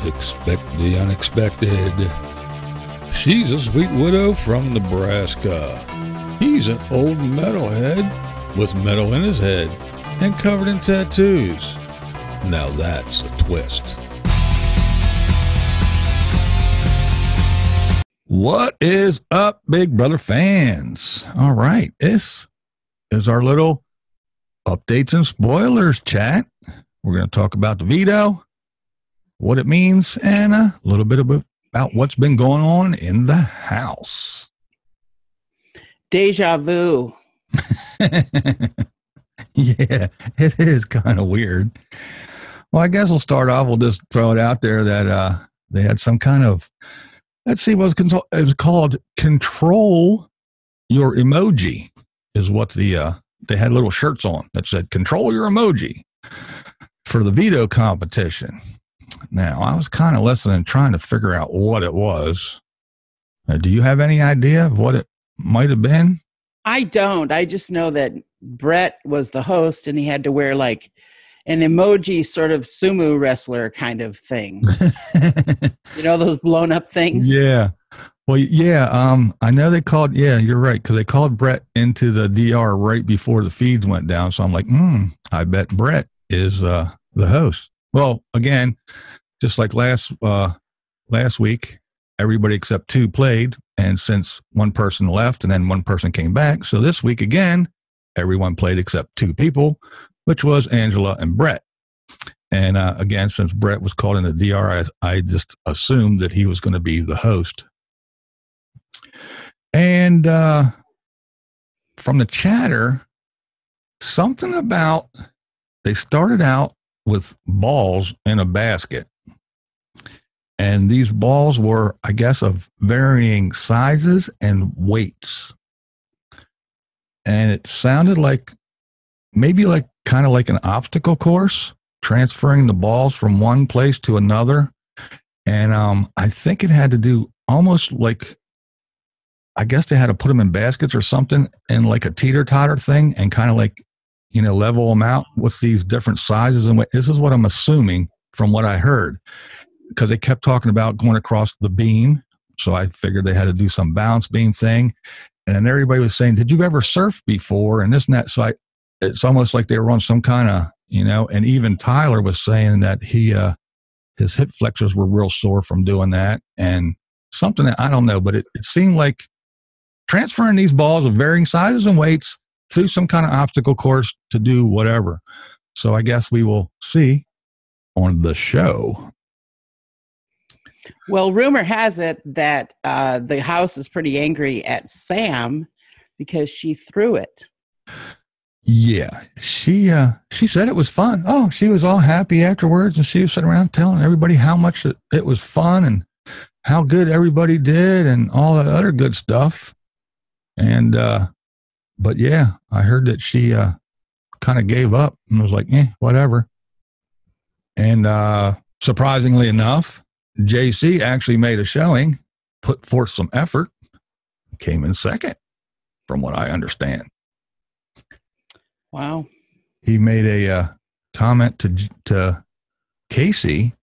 Expect the unexpected. She's a sweet widow from Nebraska. He's an old metalhead with metal in his head and covered in tattoos. Now that's a twist. What is up, Big Brother fans? All right, this is our little updates and spoilers chat. We're going to talk about the veto, what it means, and a little bit about what's been going on in the house. Deja vu. Yeah, it is kind of weird. Well, I guess we'll start off. We'll just throw it out there that they had some kind of, let's see, what it was called Control Your Emoji is what they had little shirts on that said Control Your Emoji for the veto competition. Now, I was kind of listening, trying to figure out what it was. Do you have any idea of what it might have been? I don't. I just know that Brett was the host and he had to wear like an emoji sort of sumo wrestler kind of thing. You know, those blown up things? Yeah. Well, yeah. I know they called, yeah, you're right. Cause they called Brett into the DR right before the feeds went down. So I'm like, I bet Brett is, the host. Well, again, just like last week, everybody except two played. And since one person left and then one person came back. So this week again, everyone played except two people, which was Angela and Brett. And again, since Brett was called in the DR, I just assumed that he was going to be the host. And from the chatter, something about they started out with balls in a basket. And these balls were, I guess, of varying sizes and weights. And it sounded like maybe like kind of like an obstacle course, transferring the balls from one place to another. And I think it had to do almost like, I guess they had to put them in baskets or something in like a teeter-totter thing and kind of like, level them out with these different sizes. And this is what I'm assuming from what I heard, because they kept talking about going across the beam. So I figured they had to do some bounce beam thing. And then everybody was saying, did you ever surf before? And this and that. So it's almost like they were on some kind of, and even Tyler was saying that his hip flexors were real sore from doing that. And something that I don't know, but it seemed like transferring these balls of varying sizes and weights through some kind of obstacle course to do whatever. So I guess we will see on the show. Well, rumor has it that the house is pretty angry at Sam because she threw it. Yeah, she said it was fun. Oh, she was all happy afterwards, and she was sitting around telling everybody how much it was fun and how good everybody did and all that other good stuff. And but yeah, I heard that she kind of gave up and was like, whatever. And surprisingly enough, JC actually made a showing, put forth some effort, came in second, from what I understand. Wow. He made a comment to Casey.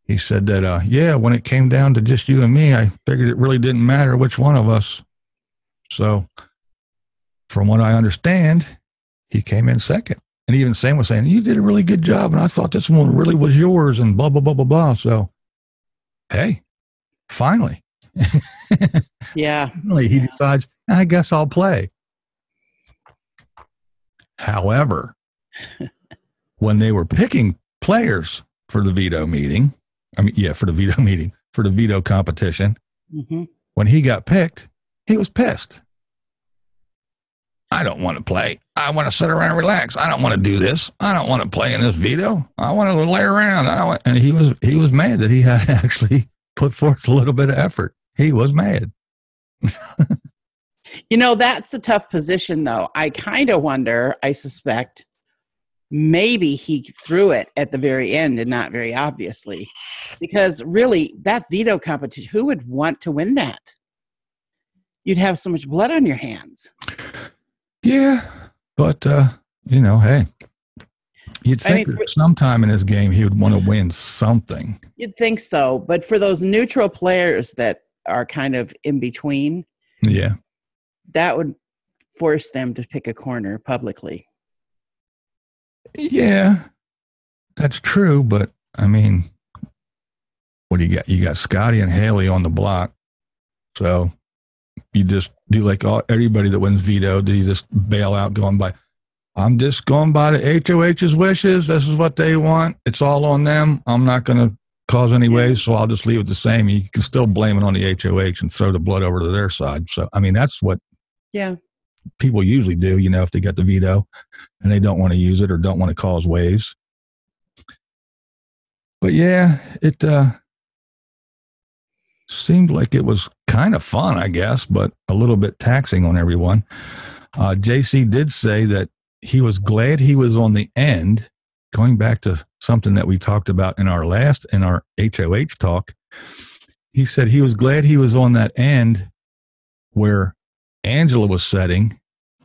He said that, when it came down to just you and me, I figured it really didn't matter which one of us. So from what I understand, he came in second. And even Sam was saying, you did a really good job, and I thought this one really was yours, and blah, blah, blah, blah, blah. So, hey, finally. Yeah. Finally, he decides, I guess I'll play. However, when they were picking players for the veto meeting, for the veto competition, when he got picked, he was pissed. I don't want to play. I want to sit around and relax. I don't want to do this. I don't want to play in this veto. I want to lay around. And he was mad that he had actually put forth a little bit of effort. He was mad. That's a tough position, though. I kind of wonder, I suspect, maybe he threw it at the very end and not very obviously. Because really, that veto competition, who would want to win that? You'd have so much blood on your hands. Yeah, but, hey, You'd think that sometime in this game he would want to win something. You'd think so, but for those neutral players that are kind of in between, yeah, that would force them to pick a corner publicly. Yeah, that's true. But I mean, what do you got? You got Scottie and Haley on the block. So you just do like everybody that wins veto. Do you just bail out going by? I'm just going by the HOH's wishes. This is what they want. It's all on them. I'm not going to cause any waves, so I'll just leave it the same. You can still blame it on the HOH and throw the blood over to their side. So, I mean, that's what people usually do, if they get the veto and they don't want to use it or don't want to cause waves. But yeah, it seemed like it was kind of fun, I guess, but a little bit taxing on everyone. JC did say that he was glad he was on the end, going back to something that we talked about in our HOH talk. He said he was glad he was on that end where Angela was setting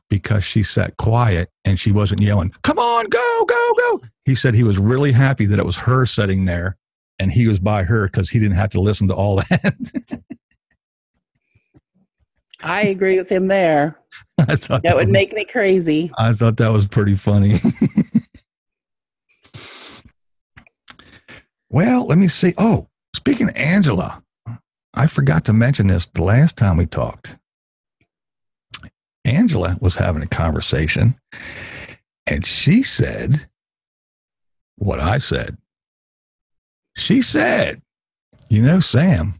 because she sat quiet and she wasn't yelling, come on, go, go, go. He said he was really happy that it was her sitting there and he was by her because he didn't have to listen to all that. I agree with him there. I thought that would make me crazy. I thought that was pretty funny. Well, let me see. Oh, speaking of Angela, I forgot to mention this the last time we talked. Angela was having a conversation, and she said what I said. She said, Sam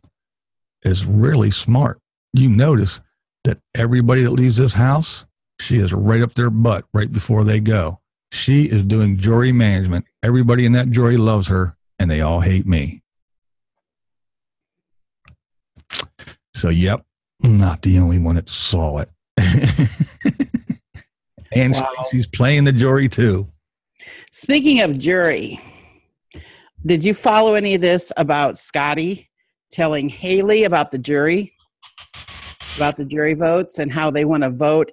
is really smart. You notice that everybody that leaves this house, she is right up their butt right before they go. She is doing jury management. Everybody in that jury loves her, and they all hate me. So, yep, I'm not the only one that saw it. And she's playing the jury, too. Speaking of jury, did you follow any of this about Scottie telling Haley about the jury votes and how they want to vote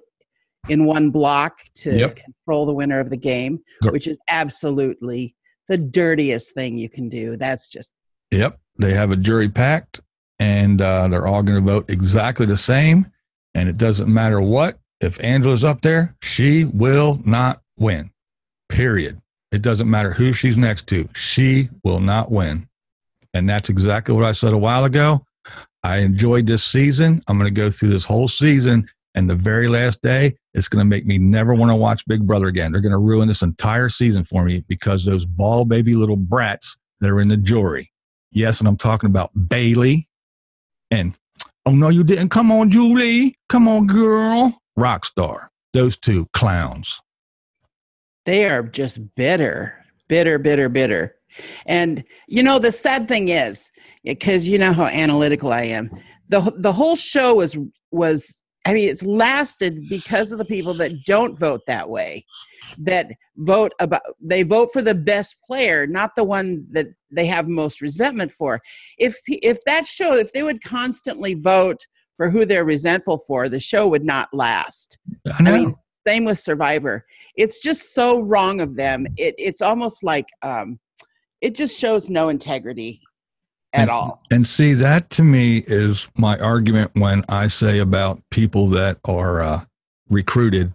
in one block to control the winner of the game, which is absolutely the dirtiest thing you can do. That's just... Yep. They have a jury pact, and they're all going to vote exactly the same, and it doesn't matter what. If Angela's up there, she will not win, period. It doesn't matter who she's next to. She will not win. And that's exactly what I said a while ago. I enjoyed this season. I'm going to go through this whole season, and the very last day, it's going to make me never want to watch Big Brother again. They're going to ruin this entire season for me because those ball baby little brats that are in the jury. Yes, and I'm talking about Bailey and, oh, no, you didn't. Come on, Julie. Come on, girl. Rockstar. Those two clowns. They are just bitter. And, the sad thing is, because you know how analytical I am, the whole show was it's lasted because of the people that don't vote that way, that they vote for the best player, not the one that they have most resentment for. If they would constantly vote for who they're resentful for, the show would not last. I know. Same with Survivor. It's just so wrong of them. It's almost like it just shows no integrity at all. And see, that to me is my argument when I say about people that are recruited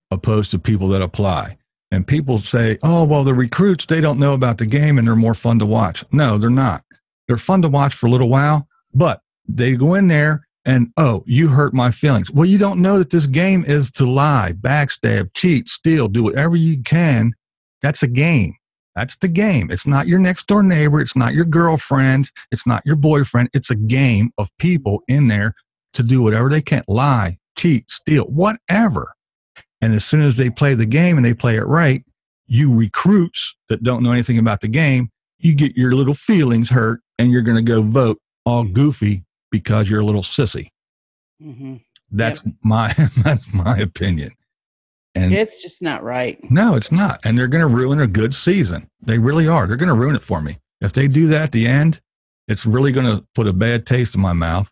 opposed to people that apply. And people say, oh, well, the recruits, they don't know about the game and they're more fun to watch. No, they're not. They're fun to watch for a little while, but they go in there and, oh, you hurt my feelings. Well, you don't know that this game is to lie, backstab, cheat, steal, do whatever you can. That's a game. That's the game. It's not your next door neighbor. It's not your girlfriend. It's not your boyfriend. It's a game of people in there to do whatever they can. Lie, cheat, steal, whatever. And as soon as they play the game and they play it right, you recruits that don't know anything about the game, you get your little feelings hurt and you're going to go vote all goofy because you're a little sissy. Mm-hmm. That's my opinion. And it's just not right. No, it's not. And they're going to ruin a good season. They really are. They're going to ruin it for me. If they do that at the end, it's really going to put a bad taste in my mouth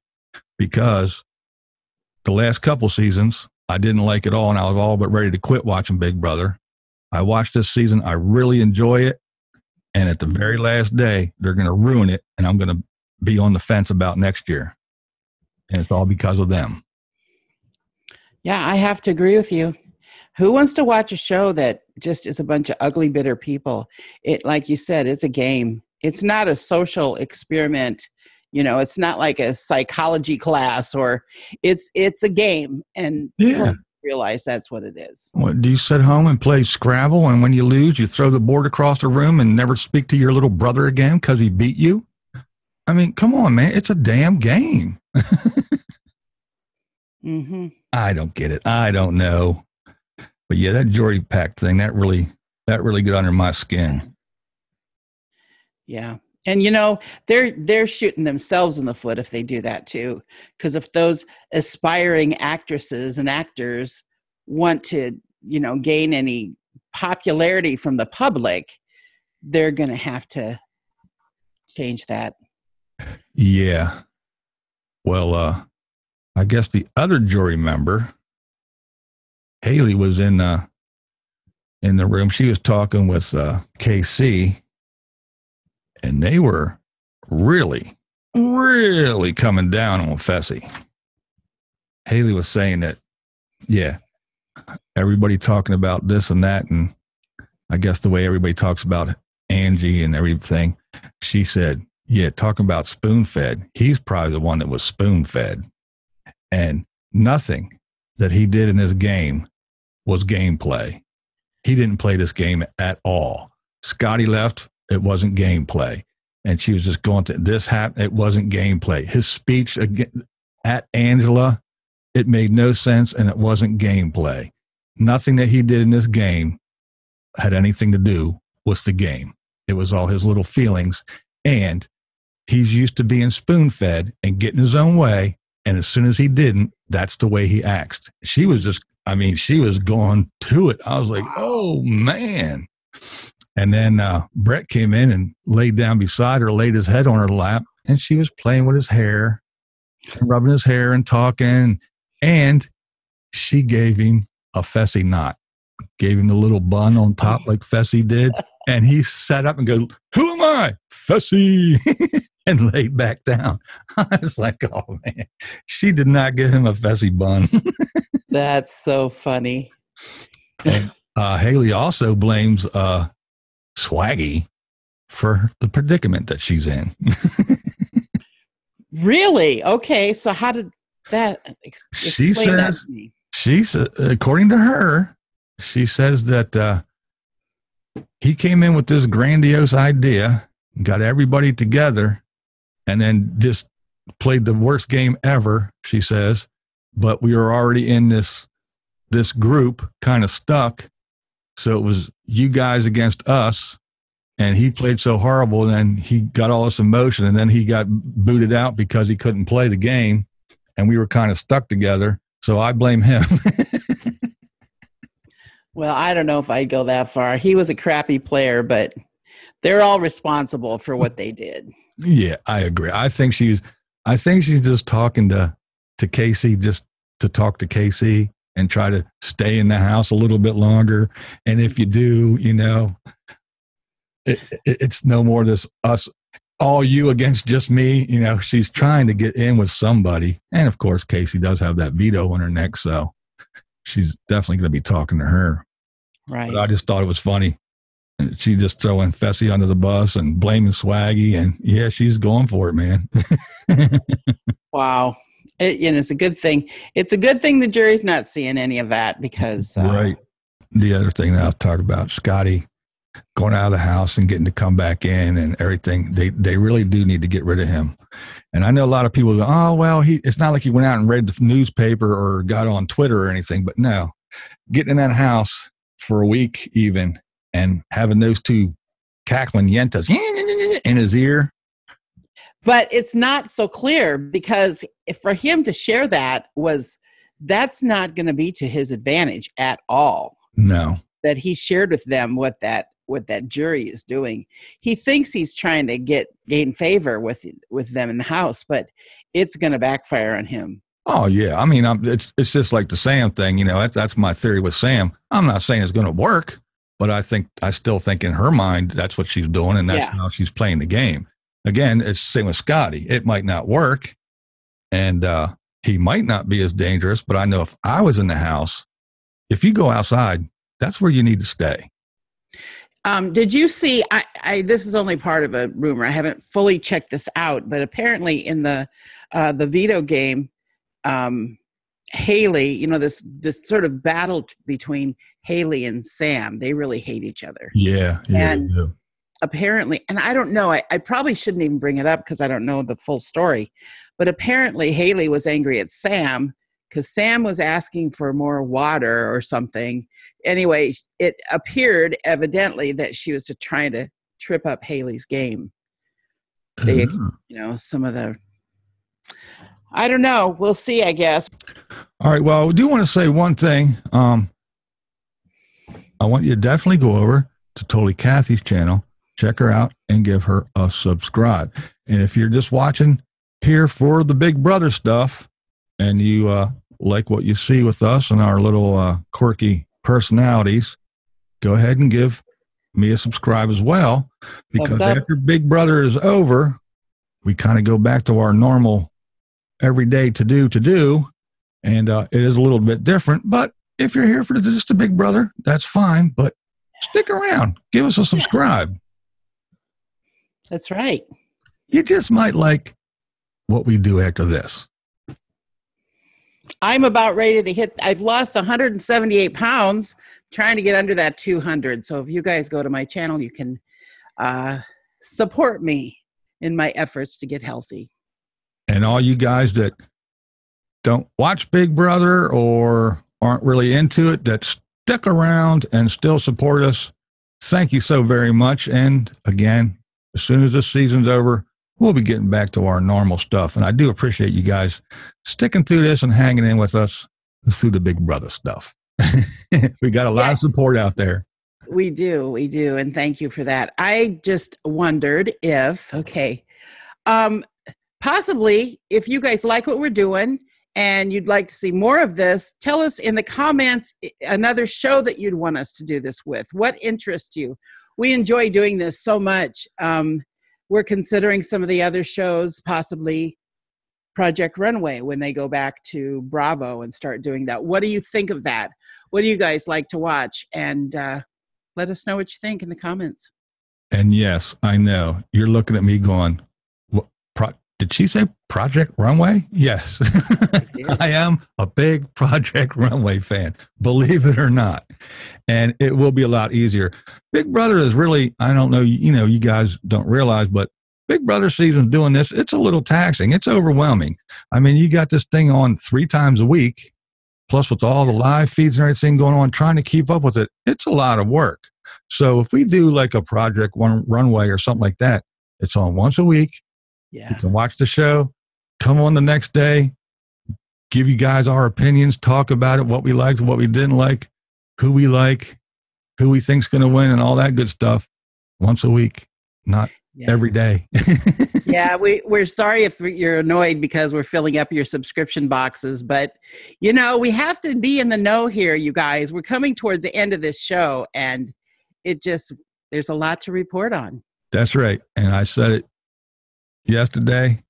because the last couple seasons, I didn't like it all, and I was all but ready to quit watching Big Brother. I watched this season. I really enjoy it. And at the very last day, they're going to ruin it. And I'm going to be on the fence about next year. And it's all because of them. Yeah, I have to agree with you. Who wants to watch a show that just is a bunch of ugly, bitter people? It, like you said, it's a game. It's not a social experiment. You know, it's not like a psychology class, or it's a game. And people Yeah. realize that's what it is. What, do you sit home and play Scrabble, and when you lose, you throw the board across the room and never speak to your little brother again because he beat you? I mean, come on, man. It's a damn game. Mm-hmm. I don't get it. I don't know. But yeah, that jury pact thing, that really got under my skin. Yeah. And, you know, they're shooting themselves in the foot if they do that too. Because if those aspiring actresses and actors want to, you know, gain any popularity from the public, they're going to have to change that. Yeah. Well, I guess the other jury member, Haley, was in the room. She was talking with KC, and they were really, really coming down on Fessy. Haley was saying that, yeah, everybody talking about this and that, and I guess the way everybody talks about Angie and everything, she said, yeah, talking about spoon-fed, he's probably the one that was spoon-fed. And nothing that he did in this game was gameplay. He didn't play this game at all. Scottie left, it wasn't gameplay. And she was just going to, this happened, it wasn't gameplay. His speech at Angela, it made no sense, and it wasn't gameplay. Nothing that he did in this game had anything to do with the game. It was all his little feelings. And he's used to being spoon-fed and getting his own way. And as soon as he didn't, that's the way he acts. She was just, I mean, she was going to it. I was like, oh, man. And then Brett came in and laid down beside her, laid his head on her lap, and she was playing with his hair, and rubbing his hair and talking. And she gave him a Fessy knot, gave him the little bun on top like Fessy did. And he sat up and goes, who am I? Fessy. And laid back down. I was like, oh, man. She did not give him a Fessy bun. That's so funny. And Haley also blames Swaggy for the predicament that she's in. Really? Okay. So how did that She says, according to her, she says that he came in with this grandiose idea, got everybody together, and then just played the worst game ever, she says. But we were already in this group kind of stuck. So it was you guys against us. And he played so horrible, and then he got all this emotion, and then he got booted out because he couldn't play the game. And we were kind of stuck together. So I blame him. Well, I don't know if I'd go that far. He was a crappy player, but they're all responsible for what they did. Yeah, I agree. I think she's just talking to Casey just to talk to Casey and try to stay in the house a little bit longer. And if you do, you know, it's no more this us, all you against just me. You know, she's trying to get in with somebody. And of course, Casey does have that veto on her neck, so she's definitely going to be talking to her. Right. But I just thought it was funny. She just throwing Fessy under the bus and blaming Swaggy. And yeah, she's going for it, man. Wow. And it's a good thing. It's a good thing the jury's not seeing any of that because. Right. The other thing that I'll talk about, Scottie going out of the house and getting to come back in and everything. They really do need to get rid of him. And I know a lot of people go, oh, well, it's not like he went out and read the newspaper or got on Twitter or anything. But no, getting in that house for a week even and having those two cackling yentas in his ear. But it's not so clear because for him to share that's not going to be to his advantage at all. No. That he shared with them what that jury is doing. He thinks he's trying to gain favor with them in the house, but it's going to backfire on him. Oh yeah, I mean, it's just like the Sam thing, you know. That's my theory with Sam. I'm not saying it's going to work, But I still think in her mind, that's what she's doing, and that's how she's playing the game. Again, it's the same with Scottie. It might not work, and he might not be as dangerous, but I know if I was in the house, if you go outside, that's where you need to stay. Did you see, this is only part of a rumor. I haven't fully checked this out, but apparently in the veto game, Haley, this sort of battle between Haley and Sam, they really hate each other. Yeah. And apparently, and I don't know, I probably shouldn't even bring it up because I don't know the full story, but apparently Haley was angry at Sam because Sam was asking for more water or something. Anyway, it appeared evidently that she was trying to trip up Haley's game. They, some of the, I don't know. We'll see, I guess. All right. Well, I do want to say one thing. I want you to definitely go over to Totally Kathy's channel, check her out, and give her a subscribe. And if you're just watching here for the Big Brother stuff and you like what you see with us and our little quirky personalities, go ahead and give me a subscribe as well, because after Big Brother is over, we kind of go back to our normal everyday to do, and it is a little bit different. But if you're here for just a Big Brother, that's fine, but stick around, give us a subscribe. That's right. You just might like what we do after this. I'm about ready to hit, I've lost 178 pounds trying to get under that 200. So if you guys go to my channel, you can support me in my efforts to get healthy. And all you guys that don't watch Big Brother or aren't really into it, that stick around and still support us, thank you so very much. And again, as soon as this season's over, we'll be getting back to our normal stuff. And I do appreciate you guys sticking through this and hanging in with us through the Big Brother stuff. We got a lot of support out there. We do. And thank you for that. I just wondered if, possibly if you guys like what we're doing and you'd like to see more of this, tell us in the comments another show that you'd want us to do this with. What interests you? We enjoy doing this so much. We're considering some of the other shows, possibly Project Runway, when they go back to Bravo and start doing that. What do you think of that? What do you guys like to watch? And let us know what you think in the comments. And yes, I know you're looking at me going, did she say Project Runway? Yes. I am a big Project Runway fan, believe it or not. And it will be a lot easier. Big Brother is really, I don't know, you guys don't realize, but Big Brother season's doing this. It's a little taxing. It's overwhelming. I mean, you got this thing on 3 times a week, plus with all the live feeds and everything going on, trying to keep up with it. It's a lot of work. So if we do like a Project Runway or something like that, it's on once a week. Yeah. You can watch the show, come on the next day, give you guys our opinions, talk about it, what we liked, what we didn't like, who we think's going to win, and all that good stuff once a week, not every day. Yeah, we're sorry if you're annoyed because we're filling up your subscription boxes, but, we have to be in the know here, you guys. We're coming towards the end of this show, and there's a lot to report on. That's right, and I said it yesterday.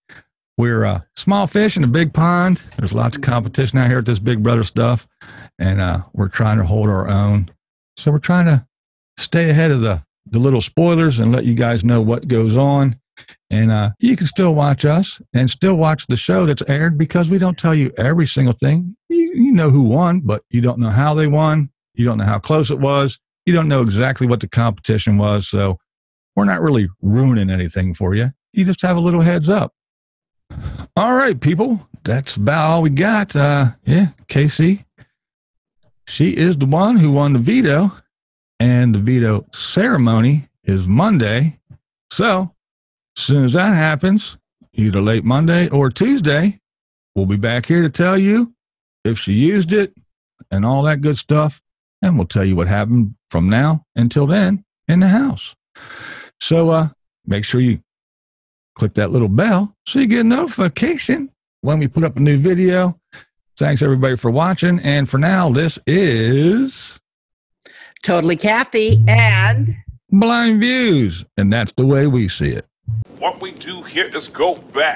We're a small fish in a big pond. There's lots of competition out here with this Big Brother stuff, and we're trying to hold our own. So we're trying to stay ahead of the little spoilers and let you guys know what goes on. And you can still watch us and still watch the show that's aired, because we don't tell you every single thing. You know who won, but you don't know how they won. You don't know how close it was. You don't know exactly what the competition was. So we're not really ruining anything for you. You just have a little heads up. All right, people, that's about all we got. Casey, she is the one who won the veto, and the veto ceremony is Monday. So as soon as that happens, either late Monday or Tuesday, we'll be back here to tell you if she used it and all that good stuff, and we'll tell you what happened from now until then in the house. So make sure you click that little bell so you get a notification when we put up a new video. Thanks, everybody, for watching. And for now, this is Totally Kathy and BlindViews, and that's the way we see it. What we do here is go back.